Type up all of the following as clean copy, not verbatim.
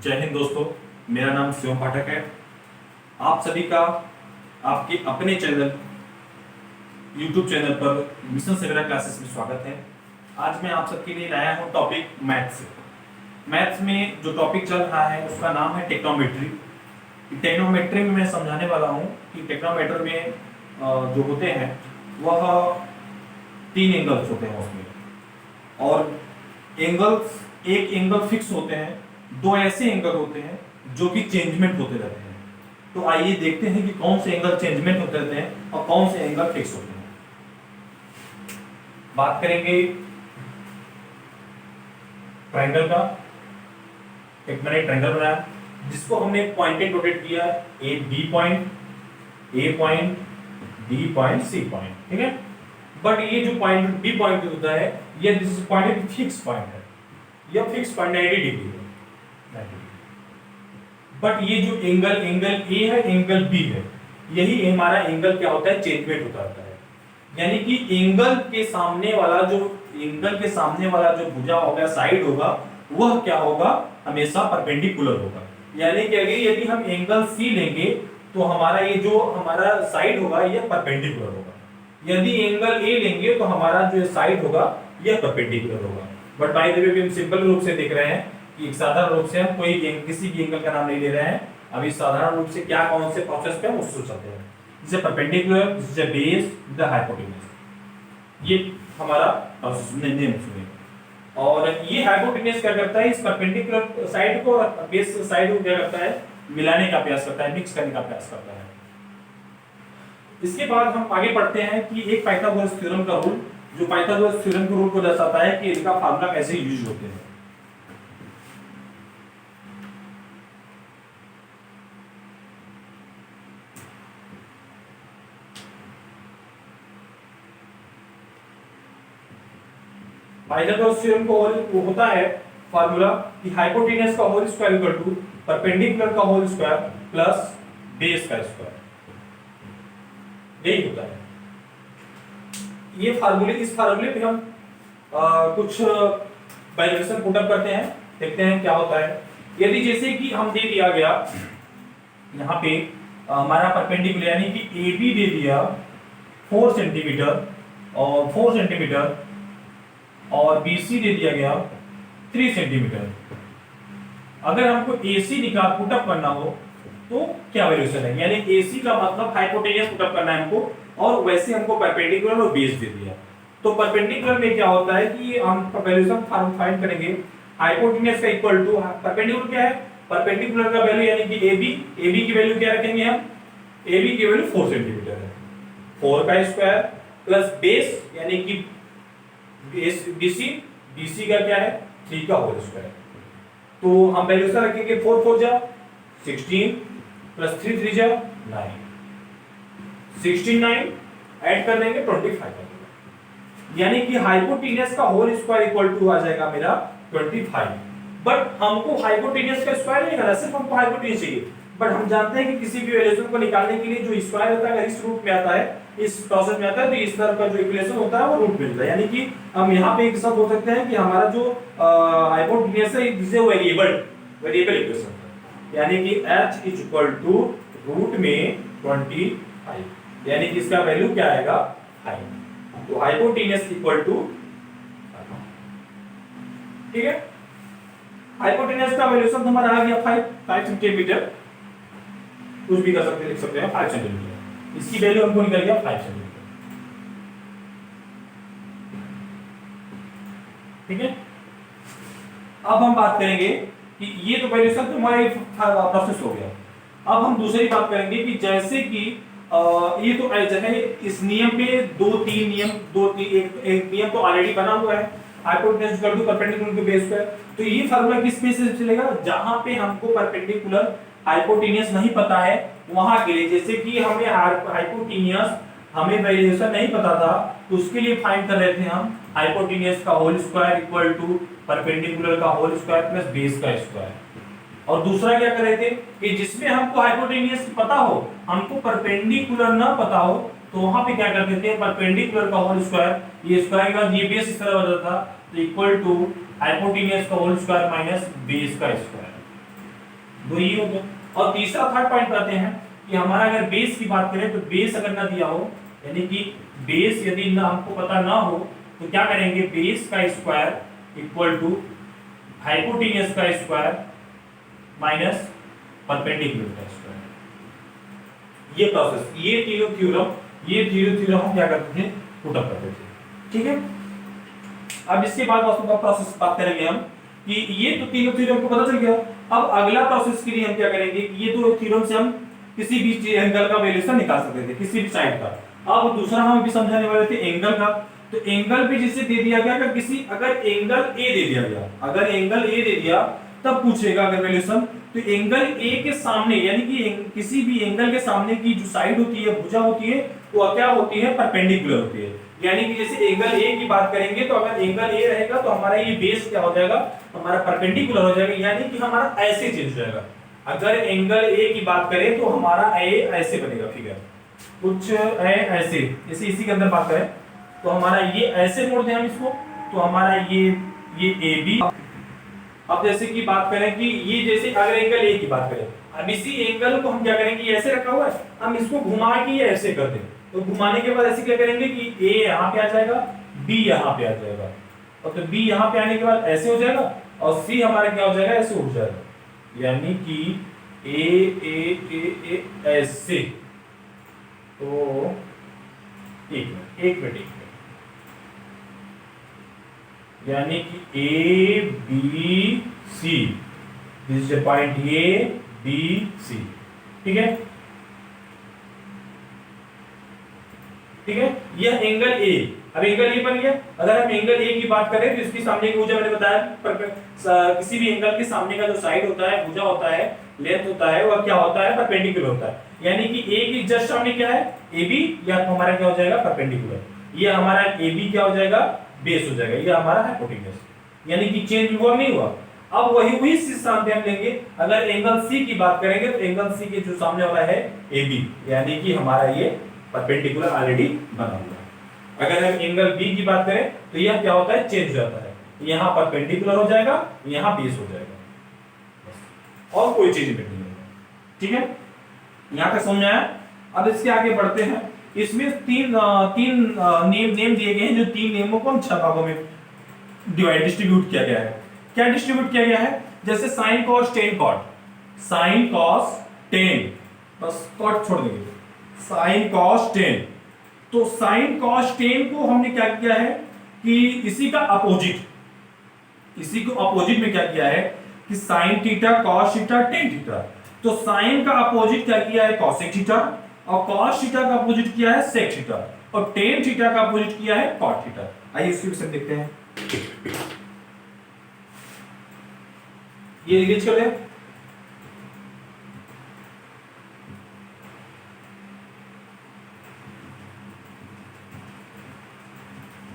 जय हिंद दोस्तों, मेरा नाम शिवम पाठक है। आप सभी का आपके अपने चैनल YouTube चैनल पर मिशन सवेरा क्लासेस में स्वागत है। आज मैं आप सबके लिए लाया हूँ टॉपिक मैथ्स। मैथ्स में जो टॉपिक चल रहा है उसका नाम है टेक्नोमेट्री। टेक्नोमेट्री में मैं समझाने वाला हूँ कि टेक्नोमेट्री में जो होते हैं वह 3 एंगल्स होते हैं उसमें, और एंगल्स एक एंगल फिक्स होते हैं, 2 ऐसे एंगल होते हैं जो कि चेंजमेंट होते रहते हैं। तो आइए देखते हैं कि कौन से एंगल चेंजमेंट होते रहते हैं और कौन से एंगल फिक्स होते हैं। बात करेंगे ट्रायंगल का। एक मैंने ट्रायंगल बनाया जिसको हमने पॉइंटेड रोटेट किया, A B point, A point, B point, C point, ठीक है। बट ये जो पॉइंट बी पॉइंट होता है, ये दिस पॉइंट एक फिक्स पॉइंट है, यह फिक्स पॉइंट 90 डिग्री है। बट ये जो एंगल ए है, एंगल बी है, यही हमारा एंगल क्या होता है, चेंजमेंट होता रहता है। यानी कि एंगल के सामने वाला जो भुजा होगा, साइड होगा, वह क्या होगा, हमेशा परपेंडिकुलर होगा। यानी कि अगर यदि हम एंगल सी लेंगे तो हमारा ये जो हमारा साइड होगा यह परपेंडिकुलर होगा। यदि एंगल ए लेंगे तो हमारा जो साइड होगा यह परपेंडिकुलर होगा। बट बाय द वे हम सिंपल रूप से देख रहे हैं कि एक साधारण रूप से हम किसी भी एंगल का नाम नहीं ले रहे हैं। अभी साधारण रूप से क्या कौन से प्रोसेस पे हम उसको चलते हैं, जैसे परपेंडिकुलर, जैसे बेस, द हाइपोटेन्यूज, ये हमारा प्रोसेस नेम सुनिए। और ये हाइपोटेन्यूज क्या करता है, इस परपेंडिकुलर साइड को और बेस साइड को क्या करता है, मिलाने का प्रयास करता है, मिक्स करने का प्रयास करता है। इसके बाद हम आगे पढ़ते हैं कि एक पाइथागोरस थ्योरम का रूल, जो पाइथागोरस थ्योरम के रूल को दर्शाता है कि इसका फार्मूला कैसे यूज होते हैं। पाइथागोरस थ्योरम को होता है फार्मूला कि हाइपोटेन्यूज का whole square equal to perpendicular का होल स्क्वायर प्लस बेस का स्क्वायर, यही होता है। ये इस फार्मूले पे हम कुछ वैल्यूएशन पुट अप करते हैं, देखते हैं क्या होता है। यदि जैसे कि हम दे दिया गया यहाँ पे हमारा परपेंडिकुलर यानी कि AB दे दिया 4 सेंटीमीटर और BC दे दिया गया 3 सेंटीमीटर। अगर हमको AC निकाल पुटअप करना हो तो क्या वैल्यूएशन है, यानी AC का मतलब हाइपोटेन्यूज पुटअप करना है हमको, और वैसे हमको परपेंडिकुलर और बेस दे दिया। तो परपेंडिकुलर में क्या होता है कि हम वैल्यूएशन फाइंड करेंगे, हाइपोटेन्यूज का इक्वल टू परपेंडिकुलर क्या है, परपेंडिकुलर का वैल्यू यानी कि AB की वैल्यू क्या रखेंगे हम, AB की वैल्यू 4 सेंटीमीटर है, 4 का स्क्वायर प्लस बेस यानी कि BC का क्या है, 3 का होल स्क्वायर। तो हम वैल्यूएशन रखेंगे 4 4 जा 16 प्लस 3 3 जा 9, 16 9 ऐड कर देंगे 25 आ जाएगा। यानी कि हाइपोटेन्यूज का होल स्क्वायर इक्वल टू आ जाएगा मेरा 25। बट हमको हाइपोटेन्यूज का स्क्वायर नहीं करना, सिर्फ हमको हाइपोटेन्यूज चाहिए। बट हम जानते हैं कि किसी भी वैल्यूएशन को निकालने के लिए जो स्क्वायर होता है, अगर इस रूप में आता है, इस प्रोसेस में आता है, तो इस तरह का जो इक्वेशन होता है वो रूट मिलता है। यानी कि हम यहाँ पे एक सब बोल सकते हैं कि हमारा जो हाइपोटेन्यूज है इज ए वेरिएबल इक्वेशन, यानी कि h is equal to root में 25, यानी कि इसका वैल्यू क्या आएगा 5। तो हाइपोटेन्यूज इक्वल टू, ठीक है, हाइपोटेन्यूज का वैल्यूएशन हमारा आ गया 5 सेंटीमीटर, कुछ भी कर सकते, लिख सकते हैं 5 सेंटीमीटर। इसकी वैल्यू हमको निकल गया 5 सेंटीमीटर, ठीक है। अब हम बात करेंगे कि ये तो वैल्यूएशन तो हमारा एक प्रोसेस हो गया। अब हम दूसरी बात करेंगे कि जैसे कि ये तो है, इस नियम पे एक नियम तो ऑलरेडी बना हुआ है, hypotenuse equal to perpendicular to base square. तो ये फार्मूला किस बेस से चलेगा, जहां पे हमको परपेंडिकुलर हाइपोटेन्यूज नहीं पता है वहां के लिए। जैसे कि हमें हाइपोटेन्यूज हमें वैल्यूएशन नहीं पता था, तो उसके लिए फाइंड कर रहे थे हम हाइपोटेन्यूज का whole square equal to perpendicular का होल स्क्वायर प्लस बेस का स्क्वायर। और दूसरा क्या कर रहे थे कि जिसमें हमको हाइपोटेन्यूज पता हो, हमको परपेंडिकुलर ना पता हो, तो वहां पे क्या करते थे, परपेंडिकुलर का होल स्क्वायर, ये स्क्वायर के बाद ये बेस इस तरह बदलता, तो इक्वल टू हाइपोटेन्यूज का होल स्क्वायर माइनस बेस का स्क्वायर। दो ही हो गया। और तीसरा थर्ड पॉइंट करते हैं कि हमारा अगर बेस की बात करें तो बेस अगर ना दिया हो, यानी कि बेस यदि ना हमको पता ना हो तो क्या करेंगे, बेस का स्क्वायर इक्वल टू हाइपोटेन्यूस का स्क्वायर माइनस परपेंडिकुलर का स्क्वायर। ये प्रोसेस, ये तीनों थ्योरम हम क्या करते थे, पुट अप करते थे। ठीक है, अब इसके बाद का प्रोसेस बात करेंगे हम कि ये तो तीनों थ्योरम को पता चल गया। अब अगला प्रोसेस के लिए हम क्या करेंगे कि ये दो थ्योरम से हम किसी भी एंगल का वैल्यूएशन निकाल सकते थे, किसी भी साइड का। अब दूसरा हम भी समझाने वाले थे एंगल का। तो एंगल भी जिसे दे दिया गया, अगर एंगल ए दे दिया गया, अगर एंगल ए दे दिया तब पूछेगा अगर वैल्यूएशन। तो एंगल ए के सामने, यानी कि किसी भी एंगल के सामने की जो साइड होती है, भुजा होती है, वो क्या होती है, परपेंडिकुलर होती है। यानी कि जैसे एंगल ए की बात करेंगे तो अगर एंगल ए रहेगा तो हमारा ये बेस क्या हो जाएगा, हमारा परपेंडिकुलर हो जाएगा, यानी कि हमारा ऐसे चेंज हो जाएगा। अगर एंगल ए की बात करें तो हमारा ए ऐसे बनेगा फिगर, कुछ ऐसे, जैसे इसी के अंदर बात करें तो हमारा ये ऐसे मोड़ दें हम इसको, तो हमारा ये ए बी। अब जैसे कि बात करें कि ये जैसे अगर एंगल ए की बात करें, अब इसी एंगल को हम क्या करेंगे, ये ऐसे रखा हुआ है, हम इसको घुमा के ये ऐसे कर दें, तो घुमाने के बाद ऐसे क्या करेंगे कि ए यहाँ पे आ जाएगा, बी यहाँ पे आ जाएगा, और तो बी यहाँ पे आने के बाद ऐसे हो जाएगा, और सी हमारा क्या हो जाएगा, ऐसे उठ जाएगा। यानी कि ए ऐसे। तो एक मिनट, यानी कि A B C, this is point A B C. ठीक है, ठीक है, यह एंगल ए। अब एंगल ए बन गया। अगर हम एंगल ए की बात करें तो इसकी सामने की भुजा, मैंने बताया किसी भी एंगल के सामने का जो साइड होता है, भुजा होता है, लेंथ होता है, वह क्या होता है, परपेंडिकुलर होता है। यानी कि ए की जस्ट सामने क्या है, ए बी, या तो हमारा क्या हो जाएगा, परपेंडिकुलर। ये हमारा ए बी क्या हो जाएगा, बेस हो जाएगा, ये हमारा हाइपोटेन्यूस, यानी कि चेंज हुआ नहीं हुआ। अब वही स्थान पे हम लेंगे। अगर एंगल सी की बात करेंगे तो एंगल सी के जो सामने वाला है ए बी, यानी कि हमारा ये परपेंडिकुलर ऑलरेडी बना हुआ है। अगर हम एंगल बी की बात करें तो यह क्या होता है, चेंज हो जाता है, यहाँ परपेंडिकुलर हो जाएगा, यहाँ बेस हो जाएगा, और कोई चीज नहीं होगा। ठीक है, यहाँ तक समझ आया। अब इसके आगे बढ़ते हैं। इसमें तीन नेम दिए गए हैं, जो तीन नेमों को हम 6 भागों में डिस्ट्रीब्यूट किया गया है। क्या डिस्ट्रीब्यूट किया गया है, जैसे sine cos tan cot, sine cos tan, बस कॉट छोड़ देंगे, साइन कॉस टेन। तो साइन कॉस टेन को हमने क्या किया है कि इसी का अपोजिट, इसी को अपोजिट में क्या किया है कि sine theta cos theta tan theta. तो साइन का अपोजिट क्या किया है, कॉसेक थीटा, और कॉस थीटा का अपोजिट किया है सेक थीटा, और टेन थीटा का अपोजिट किया है कॉट थीटा। आइए इसकी विषय देखते हैं। ये रिलीज कर दें।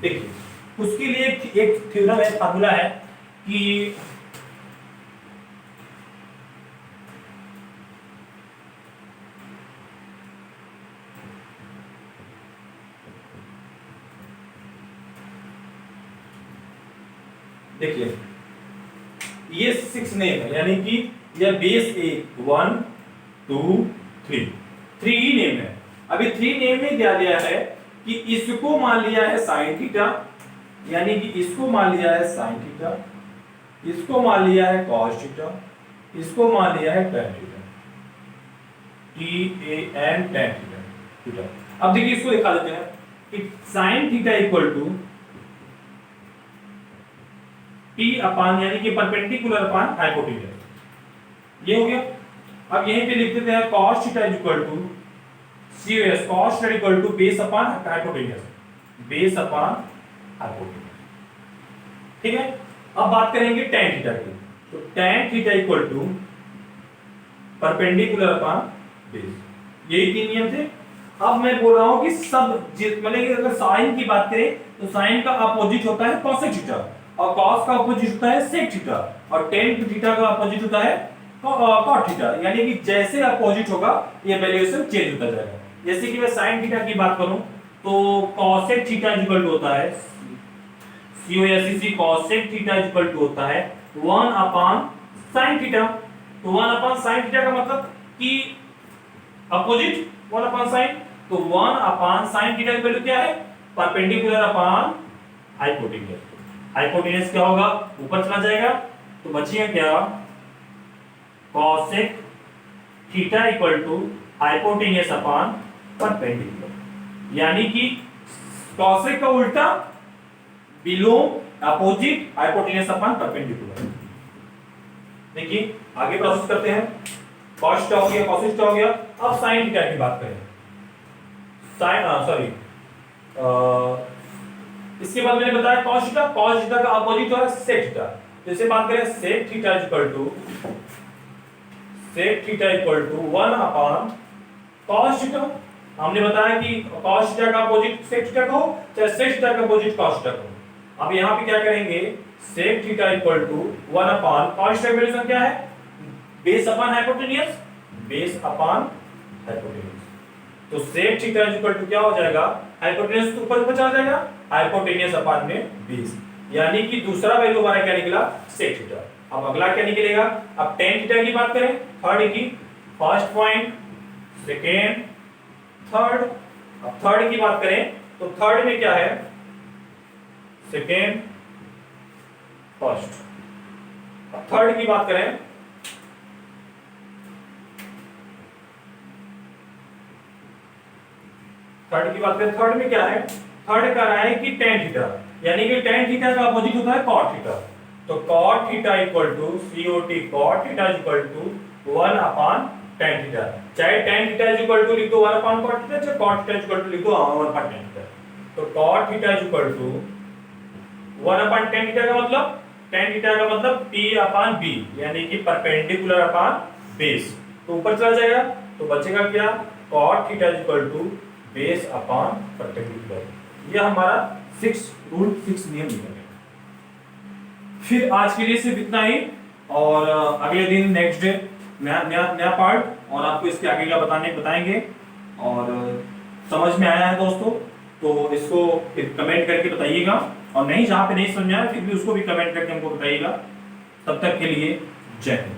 देखिए, उसके लिए एक थ्योरम है, फार्मूला है कि देखिए ये 6 नेम है, यानी कि यह बेस ए 1 2 3 ही नेम है। अभी 3 नेम में दिया गया है कि इसको मान लिया है साइन थीटा, यानी कि इसको मान लिया है साइन थीटा, इसको मान लिया है कॉस थीटा, इसको मान लिया है टेन थीटा, tan थीटा। अब देखिए इसको दिखा देते हैं कि sine theta equal to P upon, यानी कि परपेंडिकुलर अपान हाइपोटेन्यूस, ये हो गया। अब यहीं पे लिख देते हैं cos theta equal to cos, cos theta equal to base upon hypotenuse, base upon hypotenuse. ठीक है, अब बात करेंगे tan थीटा की। तो tan theta equal to perpendicular upon base, यही 3 नियम थे। अब मैं बोल रहा हूं कि सब मतलब अगर साइन की बात करें तो साइन का अपोजिट होता है cosec थीटा, और cos का अपोजिट होता है sec थीटा, और tan थीटा का अपोजिट होता है cot थीटा। यानी कि जैसे अपोजिट होगा ये वैल्यूएशन चेंज होता जाएगा। जैसे कि मैं sin थीटा की बात करूं तो cosec थीटा इक्वल टू होता है cosec थीटा इक्वल टू होता है 1 अपान sin थीटा। तो 1 अपॉन साइन थीटा का मतलब कि अपोजिट 1 अपॉन साइन, तो 1 अपॉन साइन थीटा की वैल्यू क्या है? Perpendicular upon hypotenuse. हाइपोटेन्यूज क्या होगा? ऊपर चला जाएगा, तो बचेगा क्या? cosec theta equal to hypotenuse upon perpendicular, यानी कि cosec का उल्टा below opposite hypotenuse upon perpendicular. देखिए आगे प्रोसेस करते हैं। cos थीटा हो गया, cos थीटा हो गया। अब sin थीटा की बात करें। इसके बाद मैंने बताया cos थीटा का अपोजिट है sec थीटा। तो इसे बात करें sec theta equal to 1 upon cos theta. हमने बताया कि cos थीटा का अपोजिट sec थीटा को, चाहे sec थीटा का अपोजिट cos थीटा को। अब यहां पे क्या करेंगे? sec theta equal to 1 upon cos theta की वैल्यू क्या है? Base upon hypotenuse, base upon hypotenuse. तो sec थीटा इक्वल टू क्या हो जाएगा? हाइपोटेन्यूज तो ऊपर चला जाएगा, हाइपोटेन्यूज अपॉन में बेस, यानी कि दूसरा वैल्यू हमारा क्या निकला? sec theta. अब अगला क्या निकलेगा? अब tan थीटा की बात करें, थर्ड की, फर्स्ट पॉइंट, सेकेंड, थर्ड। अब थर्ड की बात करें तो थर्ड में क्या है? Second, first. अब थर्ड की बात करें, थर्ड में क्या है? थर्ड का रहा है कि tan थीटा, यानी कि tan थीटा का अपोजिट होता है cot थीटा। तो cot theta equal to COT cot theta equal to 1 upon tan theta. चाहे tan थीटा इक्वल टू लिख दो 1 अपॉन cot थीटा, चाहे cot थीटा इक्वल टू लिख दो 1 अपॉन tan थीटा। तो cot theta equal to 1 upon tan theta का मतलब, tan theta का मतलब P अपॉन B, यानी कि परपेंडिकुलर अपॉन बेस। तो ऊपर चला जाएगा, तो बचेगा क्या? cot theta equal to base upon perpendicular. यह हमारा 6 रूल, 6 नियम निकल गए। फिर आज के लिए सिर्फ इतना ही, और अगले दिन नेक्स्ट डे नया पार्ट, और आपको इसके आगे का बताएंगे। और समझ में आया है दोस्तों तो इसको फिर कमेंट करके बताइएगा, और नहीं जहाँ पे नहीं समझ में आया फिर भी उसको भी कमेंट करके हमको बताइएगा। तब तक के लिए जय हिंद।